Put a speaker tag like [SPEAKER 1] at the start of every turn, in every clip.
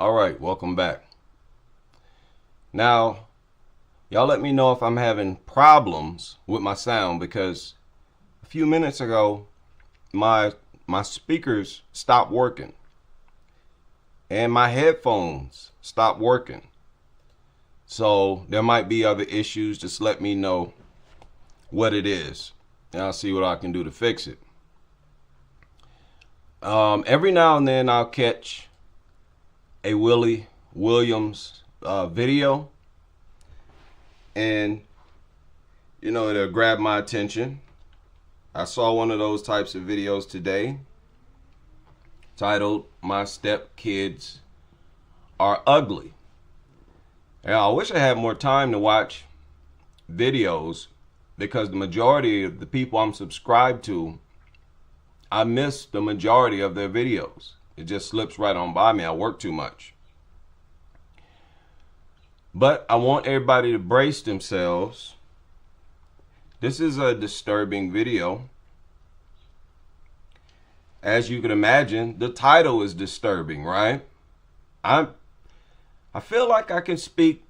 [SPEAKER 1] All right, welcome back. Now, y'all let me know if I'm having problems with my sound, because a few minutes ago, my speakers stopped working and my headphones stopped working. So there might be other issues. Just let me know what it is and I'll see what I can do to fix it. Every now and then I'll catch a Willie Williams video, and it'll grab my attention. I saw one of those types of videos today titled "My Stepkids Are Ugly." And I wish I had more time to watch videos, because the majority of the people I'm subscribed to, I miss the majority of their videos. It just slips right on by me. I work too much. But I want everybody to brace themselves. This is a disturbing video. As you can imagine, the title is disturbing, right? I feel like I can speak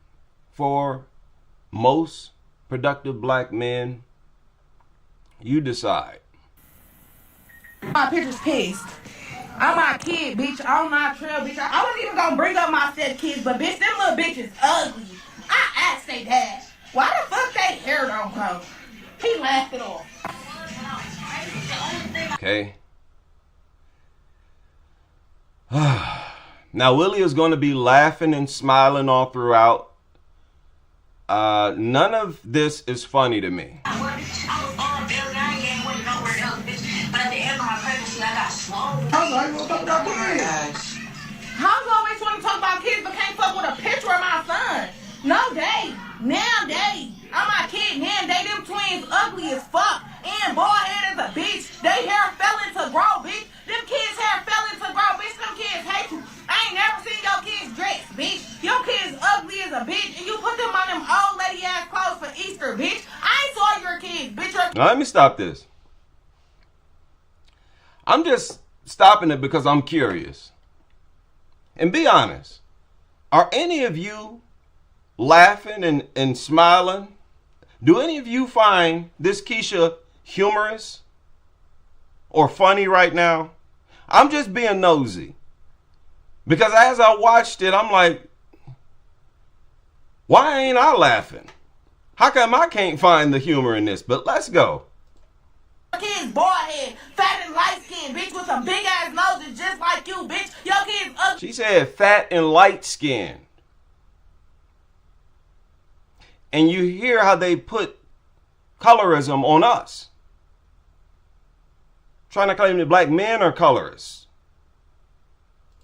[SPEAKER 1] for most productive black men. You decide.
[SPEAKER 2] My picture's pissed. I'm my kid, bitch. On my trail, bitch. I wasn't even gonna bring up my step kids, but bitch, them little bitches ugly. I asked they dad, why the fuck they hair don't grow? He laughed it off.
[SPEAKER 1] Okay. Now Willie is going to be laughing and smiling all throughout. None of this is funny to me.
[SPEAKER 2] How's always want to talk about kids but can't fuck with a picture of my son? No day. Now day. I'm my kid. Now day. Them twins ugly as fuck. And bald head as a bitch. They hair fell into grow, bitch. Them kids hair fell into grow, bitch. Them kids hate you. I ain't never seen your kids dress, bitch. Your kids ugly as a bitch. And you put them on them old lady ass clothes for Easter, bitch. I ain't saw your kids, bitch.
[SPEAKER 1] Now, let me stop this. I'm just stopping it because I'm curious. And be honest, are any of you laughing and smiling? Do any of you find this Kiesha humorous or funny right now? I'm just being nosy, because as I watched it, I'm like, why ain't I laughing? How come I can't find the humor in this? But let's go.
[SPEAKER 2] Kids bald head, fat and light skin, bitch, with some big ass noses just like you, bitch. Your kids ugly.
[SPEAKER 1] She said fat and light skin. And you hear how they put colorism on us. Trying to claim that black men are colorists.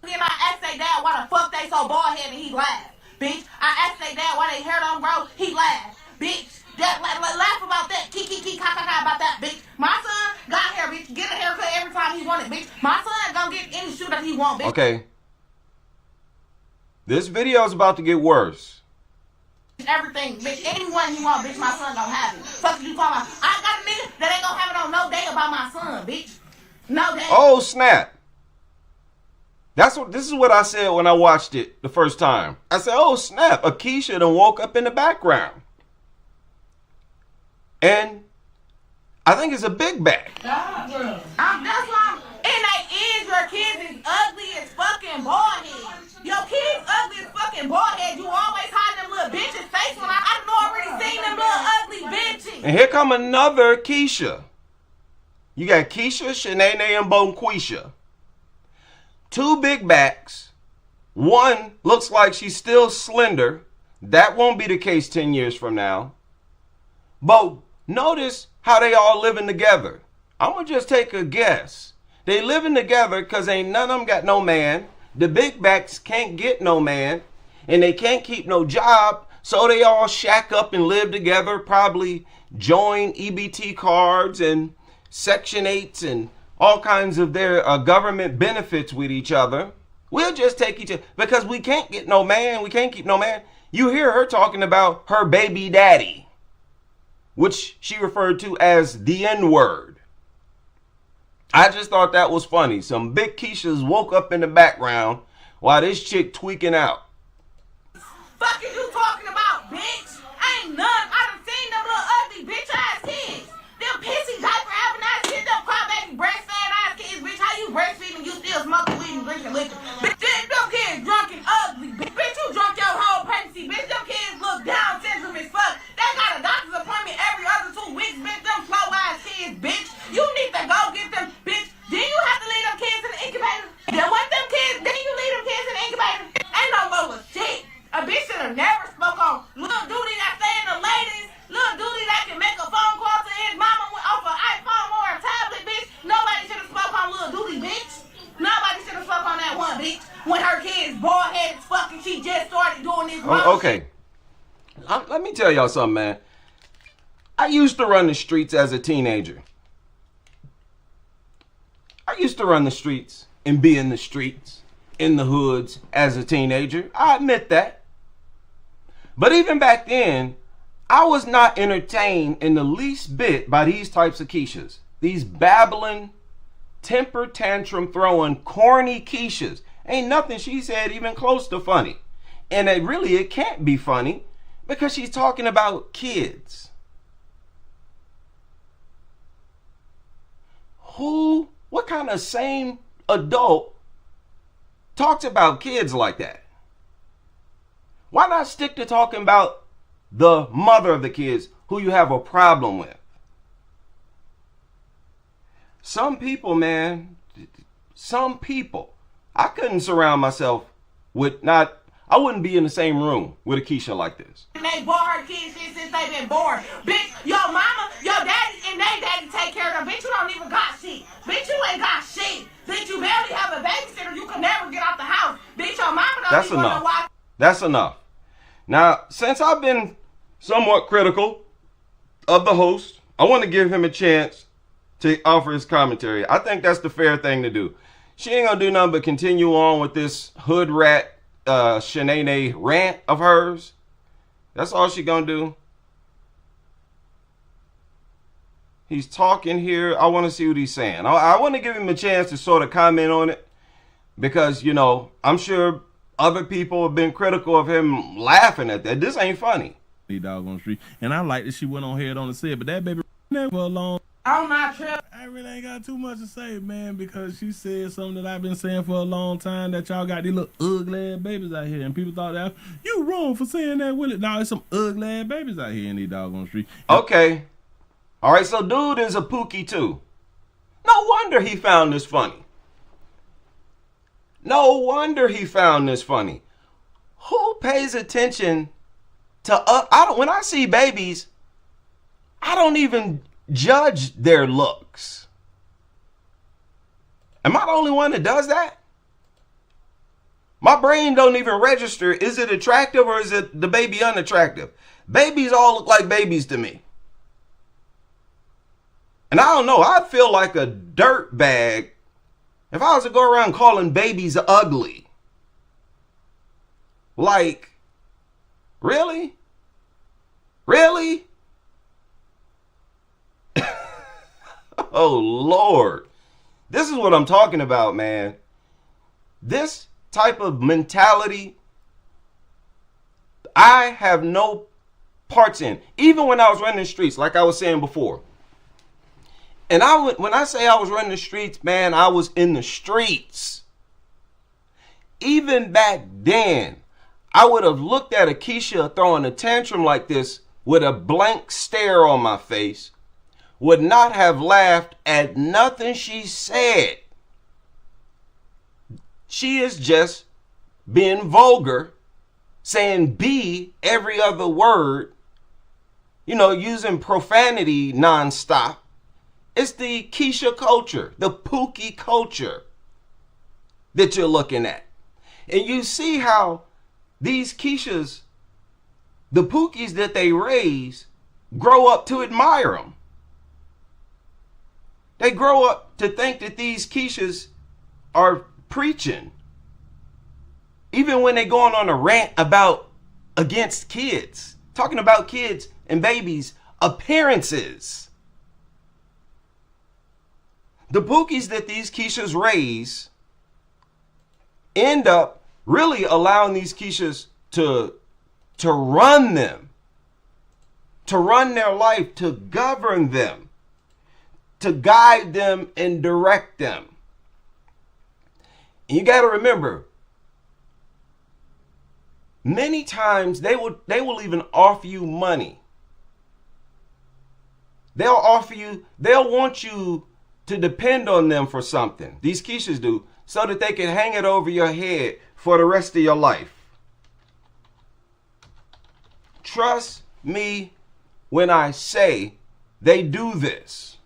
[SPEAKER 2] And I asked their dad why the fuck they so bald headed, he laughed. Bitch, I asked their dad why they hair don't grow, he laughed. Bitch, that laugh about that, kiki ka about that, bitch. My son got hair, bitch. Get a haircut every time he want it, bitch. My son gonna get any shoe that he want, bitch.
[SPEAKER 1] Okay. This video is about to get worse.
[SPEAKER 2] Everything, bitch. Anyone he want, bitch, my son gonna have it. Fuck you talking about? I got a nigga that ain't gonna have it on no day about my son, bitch. No day.
[SPEAKER 1] Oh, snap. This is what I said when I watched it the first time. I said, oh, snap. A Kiesha done woke up in the background. And I think it's a big bag.
[SPEAKER 2] That's why and they is your kids is ugly as fucking bald head. Your kids ugly as fucking bald head. You always hide them little bitches' face when I already seen them little ugly bitches.
[SPEAKER 1] And here come another Kiesha. You got Kiesha, Shanae, and Bonquisha. Two big backs. One looks like she's still slender. That won't be the case 10 years from now. But notice how they all living together. I'm going to just take a guess. They living together because ain't none of them got no man. The big backs can't get no man. And they can't keep no job. So they all shack up and live together. Probably join EBT cards and Section 8s and all kinds of their government benefits with each other. We'll just take each other because we can't get no man. We can't keep no man. You hear her talking about her baby daddy, which she referred to as the N-word. I just thought that was funny. Some big Kieshas woke up in the background while this chick tweaking out.
[SPEAKER 2] Fuck is you talking about, bitch? Ain't none. I done seen them little ugly bitch ass kids. Them pissy diaper having ass kids, them crybaby breastfed ass kids, bitch. How you breastfeeding and you still smoking weed and drinking liquor? Bitch, them kids drunk and ugly. Bitch, you drunk your whole pregnancy. Bitch, them kids look Down syndrome as fuck. They got a doctor's appointment every other 2 weeks, bitch. Them slow ass kids, bitch. You need to go get them, bitch. Then you have to leave them kids in the incubator. Then what them kids, then you leave them kids in the incubator. Ain't no little shit. A bitch should have never spoke on little duty that stay in the ladies, little duty that can make a phone call to his mama off an iPhone or a tablet, bitch. Nobody should have spoke on little duty, bitch. Nobody should have spoke on that one, bitch. When her kids bald headed as fuck and she just started doing this.
[SPEAKER 1] Okay. Let me tell y'all something, man. I used to run the streets as a teenager. I used to run the streets and be in the streets, in the hoods as a teenager. I admit that. But even back then, I was not entertained in the least bit by these types of Kieshas. These babbling, temper tantrum throwing, corny Kieshas. Ain't nothing she said even close to funny. And it can't be funny because she's talking about kids. What kind of sane adult talks about kids like that? Why not stick to talking about the mother of the kids who you have a problem with? Some people, man, I couldn't surround myself with I wouldn't be in the same room with a Kiesha like this.
[SPEAKER 2] They bore her kids since they been born. Bitch, your mama, your daddy, and they daddy take care of them. Bitch, you don't even got shit. Bitch, you ain't got shit. Bitch, you barely have a babysitter. You can never get out the house. Bitch, your mama don't even know why.
[SPEAKER 1] That's enough. Now, since I've been somewhat critical of the host, I want to give him a chance to offer his commentary. I think that's the fair thing to do. She ain't gonna do nothing but continue on with this hood rat Shanae rant of hers. That's all she gonna do. He's talking here. I want to see what he's saying. I want to give him a chance to sort of comment on it because, you know, I'm sure other people have been critical of him laughing at that. This ain't funny.
[SPEAKER 3] Dog on the street. And I like that she went on head on and said, but that baby never alone.
[SPEAKER 2] I'm not tripping.
[SPEAKER 3] I really ain't got too much to say, man, because she said something that I've been saying for a long time, that y'all got these little ugly ass babies out here. And people thought that you wrong for saying that, Willie. No, there's some ugly ass babies out here in these doggone street.
[SPEAKER 1] Okay. All right, so dude is a pookie too. No wonder he found this funny. No wonder he found this funny. Who pays attention to when I see babies, I don't even judge their looks. Am I the only one that does that? My brain don't even register. Is it attractive or is it the baby unattractive? Babies all look like babies to me. And I don't know, I'd feel like a dirt bag if I was to go around calling babies ugly. Like, really? Really? Oh, Lord. This is what I'm talking about, man. This type of mentality, I have no parts in. Even when I was running the streets, like I was saying before. And when I say I was running the streets, man, I was in the streets. Even back then, I would have looked at a Kiesha throwing a tantrum like this with a blank stare on my face, would not have laughed at nothing she said. She is just being vulgar, saying B every other word, you know, using profanity nonstop. It's the Kiesha culture, the Pookie culture that you're looking at. And you see how these Kieshas, the Pookies that they raise, grow up to admire them. They grow up to think that these Kieshas are preaching. Even when they're going on a rant against kids, talking about kids and babies' appearances. The Pookies that these Kieshas raise end up really allowing these Kieshas to run them, to run their life, to govern them, to guide them and direct them. And you got to remember, many times they will even offer you money. They'll want you to depend on them for something. These Kieshas do, so that they can hang it over your head for the rest of your life. Trust me when I say they do this.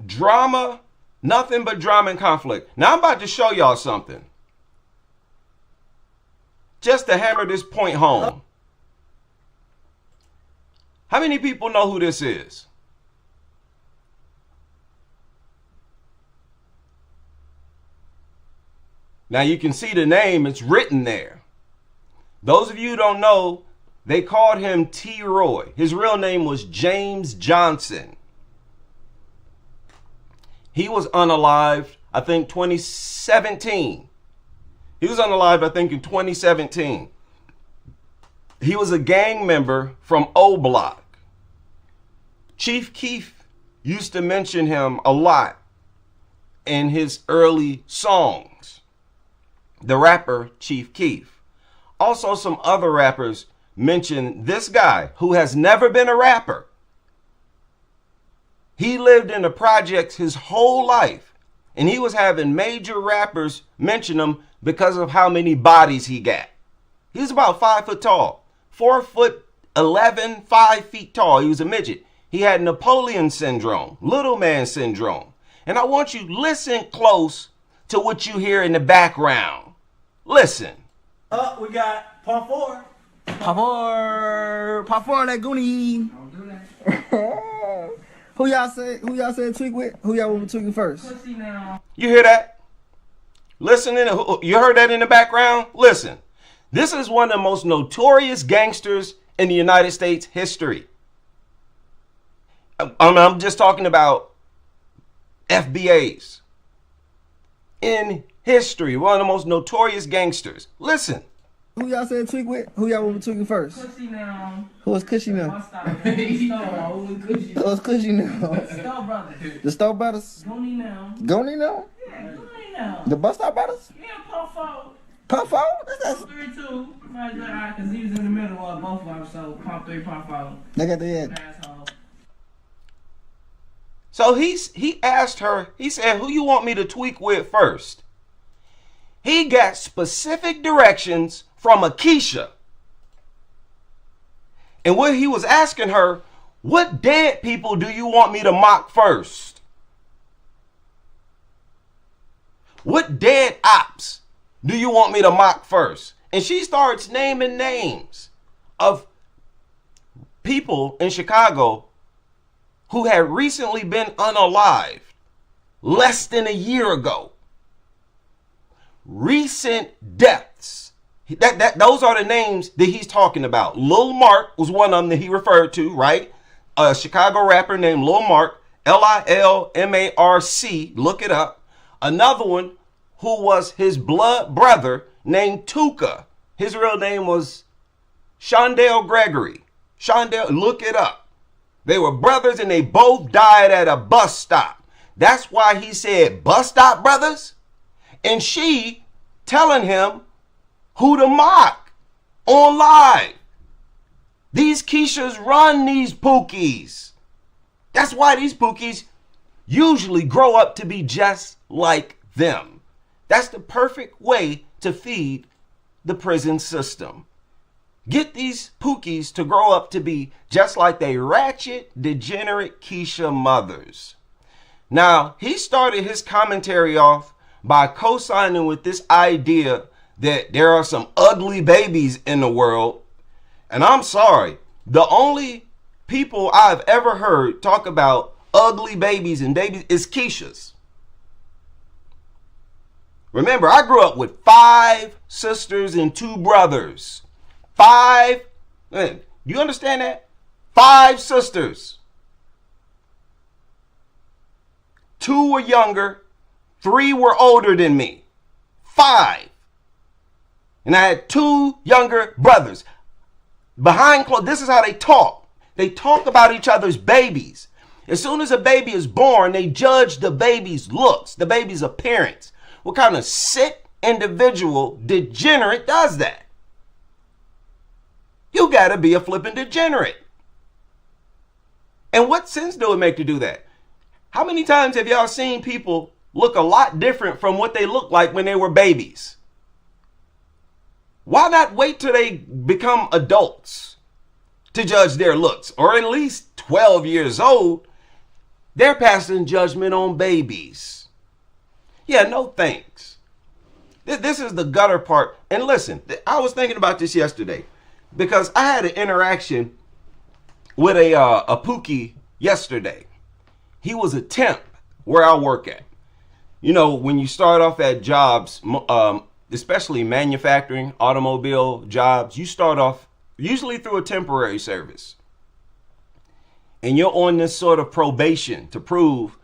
[SPEAKER 1] Drama, nothing but drama and conflict. Now I'm about to show y'all something, just to hammer this point home. How many people know who this is? Now you can see the name, it's written there. Those of you who don't know, they called him T. Roy. His real name was James Johnson. He was unalived, I think 2017. He was unalived, I think, in 2017. He was a gang member from O Block. Chief Keef used to mention him a lot in his early songs. The rapper Chief Keef. Also, some other rappers mention this guy who has never been a rapper. He lived in the projects his whole life, and he was having major rappers mention him because of how many bodies he got. He was about 5 foot tall, 4'11", 5 feet tall. He was a midget. He had Napoleon syndrome, little man syndrome. And I want you to listen close to what you hear in the background. Listen.
[SPEAKER 4] We got part 4. Part 4 that Goonie. Don't do that. Who y'all said tweak with? Who y'all want me tweaking first?
[SPEAKER 1] You hear that? Listen, you heard that in the background? Listen. This is one of the most notorious gangsters in the United States history. I'm just talking about FBAs. In history, one of the most notorious gangsters. Listen.
[SPEAKER 4] Who y'all said tweak with? Who y'all want me tweaking first?
[SPEAKER 2] Cushy now.
[SPEAKER 4] Who was Cushy now? Who was Cushy now?
[SPEAKER 2] Stowe Brothers.
[SPEAKER 4] The Stowe Brothers?
[SPEAKER 2] Goonie now.
[SPEAKER 4] Goonie now?
[SPEAKER 2] Yeah, Goonie now.
[SPEAKER 4] The Bus Stop Brothers?
[SPEAKER 2] Yeah, Puff 4.
[SPEAKER 4] Puff 4? That's
[SPEAKER 2] 3-2. Because he was in the middle of both of them, so Pump 3, Pump 4.
[SPEAKER 4] They got the head.
[SPEAKER 2] Asshole.
[SPEAKER 1] So he asked her, he said, who you want me to tweak with first? He got specific directions from a Kiesha. And what he was asking her, what dead people do you want me to mock first? What dead ops do you want me to mock first? And she starts naming names of people in Chicago who had recently been unalived less than a year ago. Recent deaths. Those are the names that he's talking about. Lil Mark was one of them that he referred to, right? A Chicago rapper named Lil Mark, Lilmarc. Look it up. Another one who was his blood brother named Tuka. His real name was Shondell Gregory. Shondell, look it up. They were brothers and they both died at a bus stop. That's why he said bus stop brothers. And she telling him who to mock on live. These Kieshas run these Pookies. That's why these Pookies usually grow up to be just like them. That's the perfect way to feed the prison system. Get these Pookies to grow up to be just like they ratchet, degenerate Kiesha mothers. Now, he started his commentary off by co-signing with this idea that there are some ugly babies in the world. And I'm sorry, the only people I've ever heard talk about ugly babies and babies is Kiesha's. Remember, I grew up with 5 sisters and 2 brothers. 5, you understand that? 5 sisters. 2 were younger, 3 were older than me. 5. And I had 2 younger brothers. Behind closed, this is how they talk. They talk about each other's babies. As soon as a baby is born, they judge the baby's looks, the baby's appearance. What kind of sick individual degenerate does that? You gotta be a flipping degenerate. And what sense do it make to do that? How many times have y'all seen people look a lot different from what they looked like when they were babies? Why not wait till they become adults to judge their looks? Or at least 12 years old, they're passing judgment on babies. Yeah, no thanks. This is the gutter part. And listen, I was thinking about this yesterday because I had an interaction with a Pookie yesterday. He was a temp where I work at. You know, when you start off at jobs, especially manufacturing, automobile jobs, you start off usually through a temporary service. And you're on this sort of probation to prove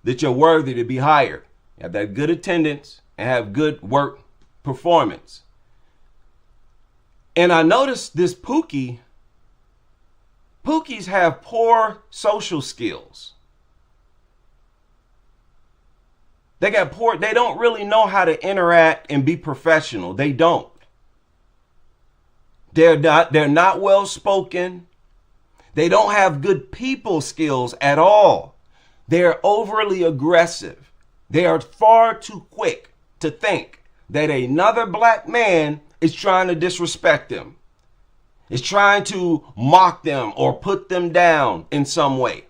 [SPEAKER 1] that you're worthy to be hired. You have that good attendance and have good work performance. And I noticed this Pookies have poor social skills. They don't really know how to interact and be professional. They don't. They're not well spoken. They don't have good people skills at all. They're overly aggressive. They are far too quick to think that another black man is trying to disrespect them, is trying to mock them or put them down in some way.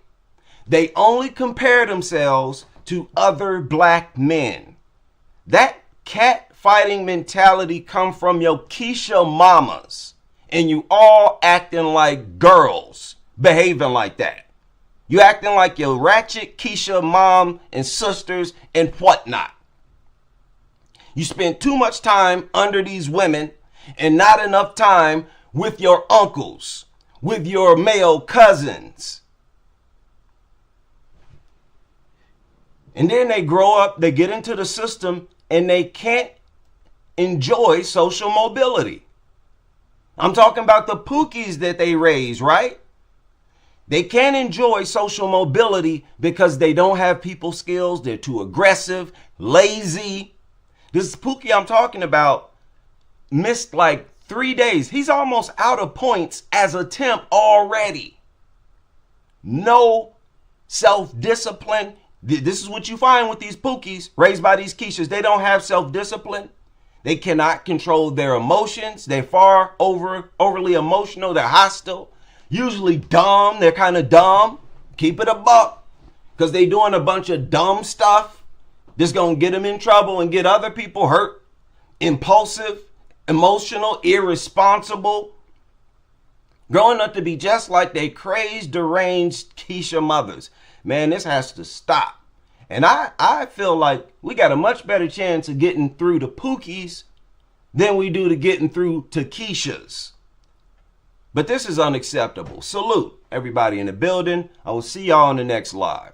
[SPEAKER 1] They only compare themselves to other black men. That cat fighting mentality come from your Kiesha mamas, and you all acting like girls, behaving like that. You acting like your ratchet Kiesha mom and sisters and whatnot. You spend too much time under these women and not enough time with your uncles, with your male cousins. And then they grow up, they get into the system, and they can't enjoy social mobility. I'm talking about the Pookies that they raise, right? They can't enjoy social mobility because they don't have people skills. They're too aggressive, lazy. This Pookie I'm talking about missed like 3 days. He's almost out of points as a temp already. No self-discipline. This is what you find with these Pookies raised by these Kieshas. They don't have self-discipline. They cannot control their emotions. They're overly emotional. They're hostile. Usually dumb. They're kind of dumb. Keep it a buck. Because they doing a bunch of dumb stuff that's going to get them in trouble and get other people hurt. Impulsive, emotional, irresponsible. Growing up to be just like they crazed, deranged Kiesha mothers. Man, this has to stop. And I feel like we got a much better chance of getting through to Pookies than we do to getting through to Kieshas. But this is unacceptable. Salute everybody in the building. I will see y'all on the next live.